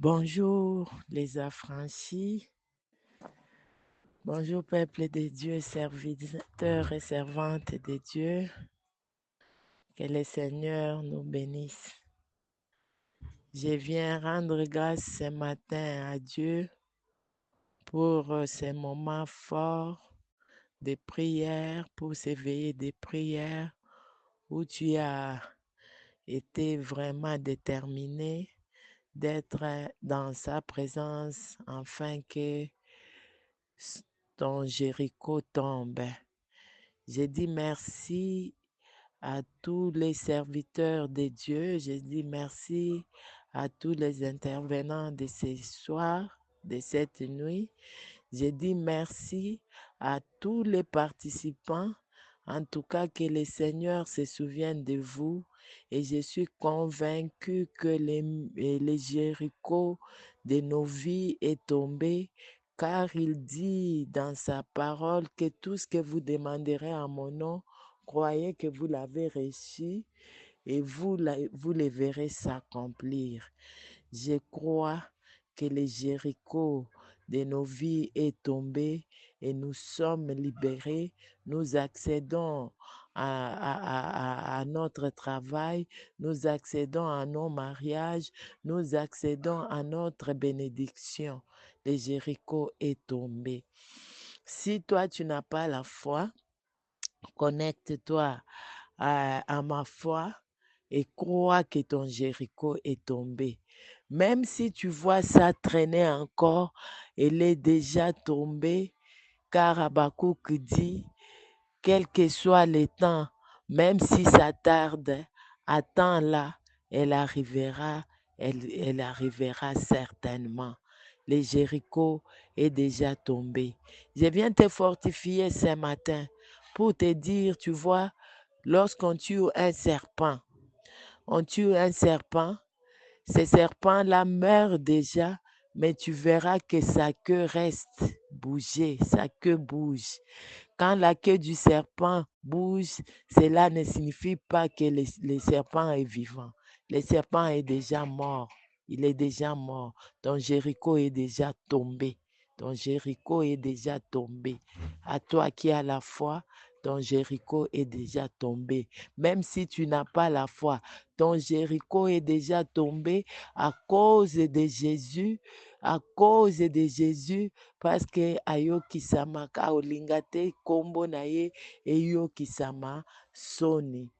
Bonjour les affranchis, bonjour peuple de Dieu, serviteurs et servantes de Dieu, que le Seigneur nous bénisse. Je viens rendre grâce ce matin à Dieu pour ces moments forts de prière, pour ces veillées de prière où tu as été vraiment déterminé d'être dans sa présence afin que ton Jéricho tombe. J'ai dit merci à tous les serviteurs de Dieu. J'ai dit merci à tous les intervenants de ce soir, de cette nuit. J'ai dit merci à tous les participants. En tout cas, que le Seigneur se souvienne de vous. Et je suis convaincue que les Jéricho de nos vies est tombé, car il dit dans sa parole que tout ce que vous demanderez en mon nom, croyez que vous l'avez reçu et vous le verrez s'accomplir. Je crois que le Jéricho de nos vies est tombé et nous sommes libérés. Nous accédons à notre travail, nous accédons à nos mariages, nous accédons à notre bénédiction. Le Jéricho est tombé. Si toi, tu n'as pas la foi, connecte-toi à ma foi et crois que ton Jéricho est tombé. Même si tu vois ça traîner encore, elle est déjà tombée, car Habakkuk dit, quel que soit le temps, même si ça tarde, attends-la, elle arrivera, elle arrivera certainement. Le Jéricho est déjà tombé. Je viens te fortifier ce matin pour te dire, tu vois, lorsqu'on tue un serpent, on tue un serpent, ce serpent-là meurt déjà, mais tu verras que sa queue reste bougée, sa queue bouge. Quand la queue du serpent bouge, cela ne signifie pas que le serpent est vivant. Le serpent est déjà mort. Il est déjà mort. Ton Jéricho est déjà tombé. Ton Jéricho est déjà tombé. À toi qui as la foi, ton Jéricho est déjà tombé. Même si tu n'as pas la foi, ton Jéricho est déjà tombé à cause de Jésus, à cause de Jésus, parce que ayokisama ka olinga te kombo na ye eyokisama soni.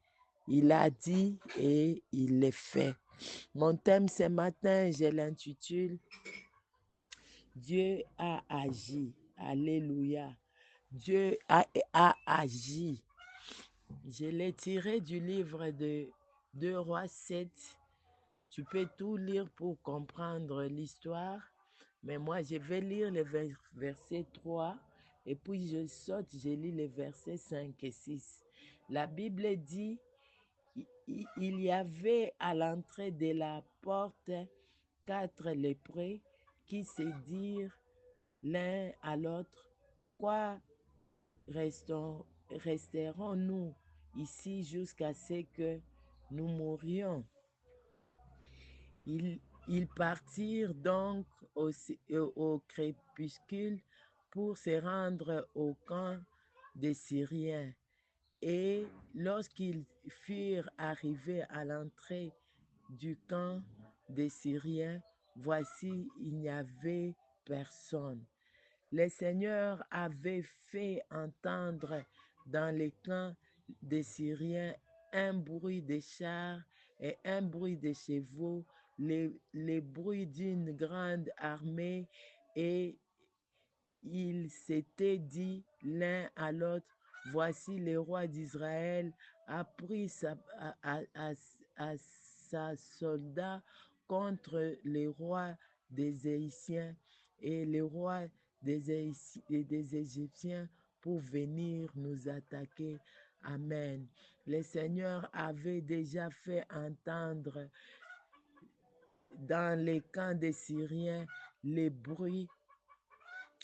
Il a dit et il le fait. Mon thème ce matin, je l'intitule Dieu a agi. Alléluia. Dieu a agi. Je l'ai tiré du livre de 2 Rois 7. Tu peux tout lire pour comprendre l'histoire, mais moi je vais lire le verset 3 et puis je saute, je lis les versets 5 et 6. La Bible dit, il y avait à l'entrée de la porte 4 lépreux qui se dirent l'un à l'autre, quoi resterons-nous ici jusqu'à ce que nous mourions? Ils partirent donc au crépuscule pour se rendre au camp des Syriens. Et lorsqu'ils furent arrivés à l'entrée du camp des Syriens, voici, il n'y avait personne. Le Seigneur avait fait entendre dans les camps des Syriens un bruit de chars et un bruit de chevaux, les bruits d'une grande armée, et ils s'étaient dit l'un à l'autre, voici le roi d'Israël a pris à sa soldat contre les rois des Haïtiens et les rois des Égyptiens pour venir nous attaquer. Amen. Le Seigneur avait déjà fait entendre dans les camps des Syriens les bruits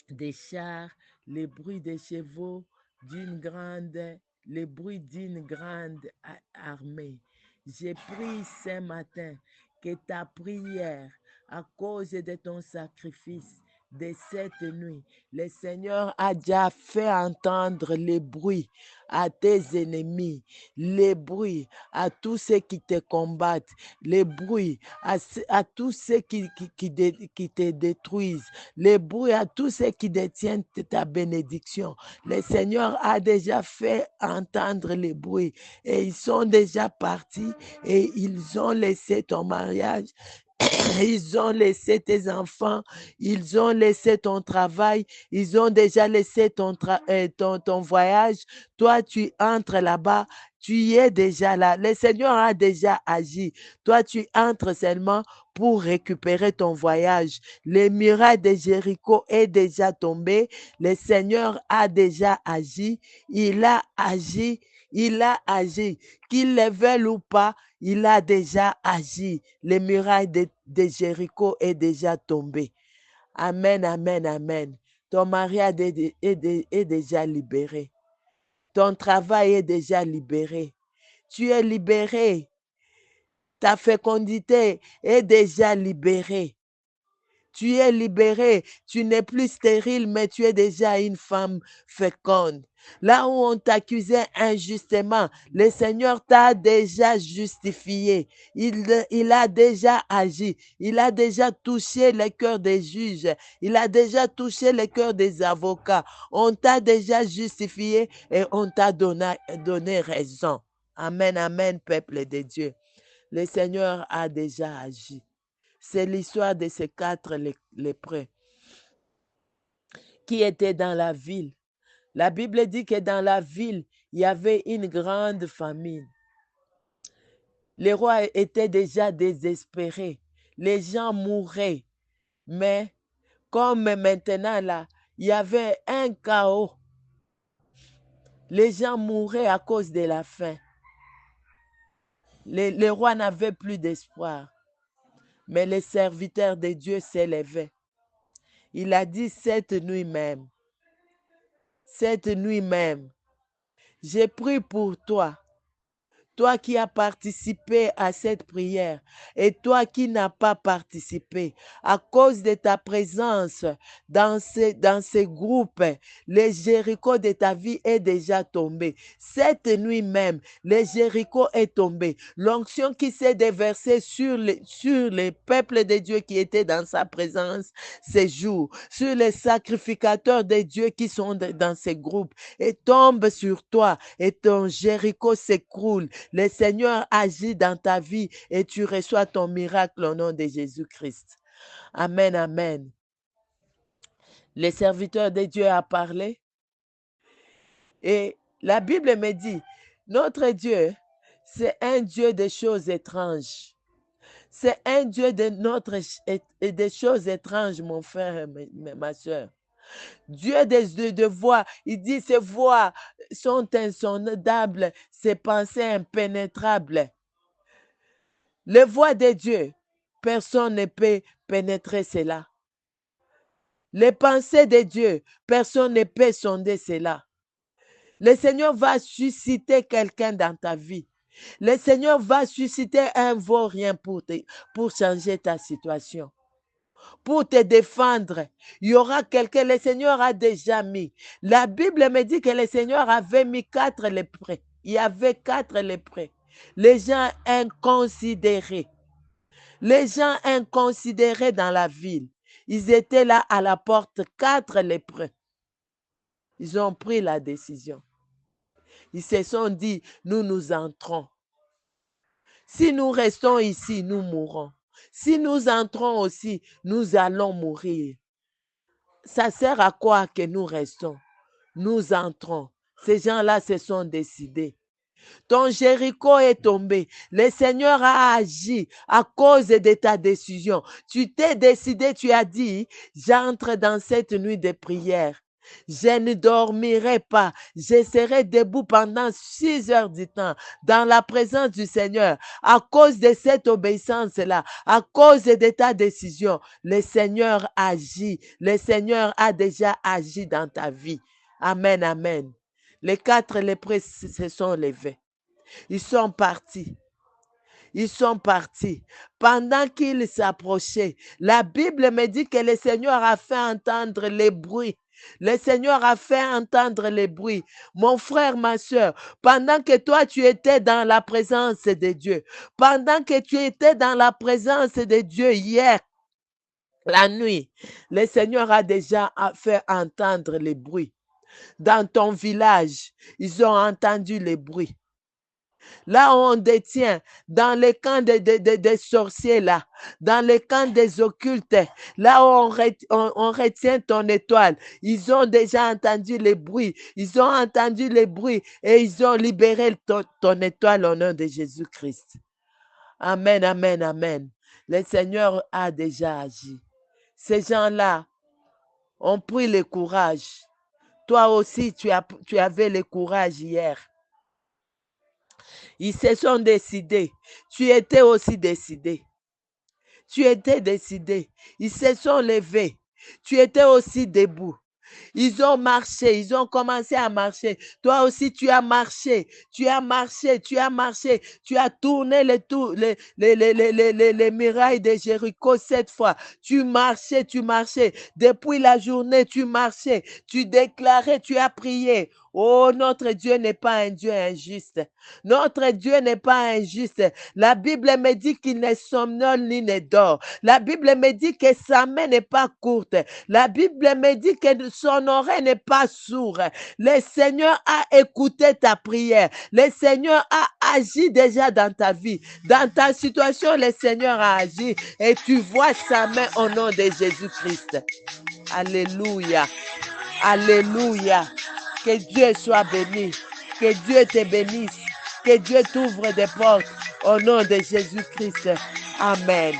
des chars, les bruits des chevaux, les bruits d'une grande armée. J'ai prié ce matin que ta prière à cause de ton sacrifice de cette nuit. Le Seigneur a déjà fait entendre les bruits à tes ennemis, les bruits à tous ceux qui te combattent, les bruits à tous ceux qui te détruisent, les bruits à tous ceux qui détiennent ta bénédiction. Le Seigneur a déjà fait entendre les bruits et ils sont déjà partis et ils ont laissé ton mariage. Ils ont laissé tes enfants, ils ont laissé ton travail, ils ont déjà laissé ton voyage. Toi, tu entres là-bas, tu y es déjà là. Le Seigneur a déjà agi. Toi, tu entres seulement pour récupérer ton voyage. Le muraille de Jéricho est déjà tombé. Le Seigneur a déjà agi. Il a agi. Il a agi. Qu'il le veuille ou pas, il a déjà agi. Les murailles de Jéricho est déjà tombé. Amen, amen, amen. Ton mariage est déjà libéré. Ton travail est déjà libéré. Tu es libéré. Ta fécondité est déjà libérée. Tu es libéré. Tu n'es plus stérile, mais tu es déjà une femme féconde. Là où on t'accusait injustement, le Seigneur t'a déjà justifié. Il a déjà agi. Il a déjà touché le cœur des juges. Il a déjà touché le cœur des avocats. On t'a déjà justifié et on t'a donné raison. Amen, amen, peuple de Dieu. Le Seigneur a déjà agi. C'est l'histoire de ces 4 lépreux qui étaient dans la ville. La Bible dit que dans la ville, il y avait une grande famine. Les rois étaient déjà désespérés. Les gens mouraient. Mais comme maintenant là, il y avait un chaos. Les gens mouraient à cause de la faim. Les rois n'avaient plus d'espoir. Mais le serviteur de Dieu s'élevait. Il a dit cette nuit même, j'ai pris pour toi, toi qui as participé à cette prière et toi qui n'as pas participé, à cause de ta présence dans ce groupe, le Jéricho de ta vie est déjà tombé. Cette nuit même, le Jéricho est tombé. L'onction qui s'est déversée sur les peuples de Dieu qui étaient dans sa présence ces jours, sur les sacrificateurs de Dieu qui sont dans ces groupes, et tombe sur toi et ton Jéricho s'écroule. Le Seigneur agit dans ta vie et tu reçois ton miracle au nom de Jésus-Christ. Amen, amen. Le serviteur de Dieu a parlé et la Bible me dit, notre Dieu, c'est un Dieu des choses étranges. C'est un Dieu des choses étranges, mon frère et ma soeur. Dieu de voix, il dit ses voix sont insondables, ses pensées impénétrables. Les voix de Dieu, personne ne peut pénétrer cela. Les pensées de Dieu, personne ne peut sonder cela. Le Seigneur va susciter quelqu'un dans ta vie. Le Seigneur va susciter un vaurien pour changer ta situation, pour te défendre. Il y aura quelqu'un, le Seigneur a déjà mis. La Bible me dit que le Seigneur avait mis 4 lépreux. Il y avait 4 lépreux. Les gens inconsidérés. Les gens inconsidérés dans la ville. Ils étaient là à la porte, 4 lépreux. Ils ont pris la décision. Ils se sont dit, nous entrons. Si nous restons ici, nous mourrons. Si nous entrons aussi, nous allons mourir. Ça sert à quoi que nous restons? Nous entrons. Ces gens-là se sont décidés. Ton Jéricho est tombé. Le Seigneur a agi à cause de ta décision. Tu t'es décidé, tu as dit, j'entre dans cette nuit de prière. Je ne dormirai pas. Je serai debout pendant 6 heures du temps dans la présence du Seigneur. À cause de cette obéissance-là, à cause de ta décision, le Seigneur agit. Le Seigneur a déjà agi dans ta vie. Amen, amen. Les 4 lépreux se sont levés. Ils sont partis. Ils sont partis. Pendant qu'ils s'approchaient, la Bible me dit que le Seigneur a fait entendre les bruits. Le Seigneur a fait entendre les bruits. Mon frère, ma soeur, pendant que toi, tu étais dans la présence de Dieu, pendant que tu étais dans la présence de Dieu hier, la nuit, le Seigneur a déjà fait entendre les bruits. Dans ton village, ils ont entendu les bruits. Là où on détient, dans les camps des sorciers, là, dans les camps des occultes, là où on retient ton étoile, ils ont déjà entendu les bruits, ils ont entendu les bruits et ils ont libéré ton étoile au nom de Jésus-Christ. Amen, amen, amen. Le Seigneur a déjà agi. Ces gens-là ont pris le courage. Toi aussi, tu avais le courage hier. Ils se sont décidés. Tu étais aussi décidé. Tu étais décidé. Ils se sont levés. Tu étais aussi debout. Ils ont marché, ils ont commencé à marcher. Toi aussi, tu as marché, tu as marché, tu as marché, tu as tourné les murailles de Jéricho 7 fois. Tu marchais. Depuis la journée, tu marchais, tu déclarais, tu as prié. Oh, notre Dieu n'est pas un Dieu injuste. Notre Dieu n'est pas injuste. La Bible me dit qu'il ne somnole ni ne dort. La Bible me dit que sa main n'est pas courte. La Bible me dit que son oreille n'est pas sourde. Le Seigneur a écouté ta prière. Le Seigneur a agi déjà dans ta vie. Dans ta situation, le Seigneur a agi et tu vois sa main au nom de Jésus-Christ. Alléluia. Alléluia. Que Dieu soit béni. Que Dieu te bénisse. Que Dieu t'ouvre des portes au nom de Jésus-Christ. Amen.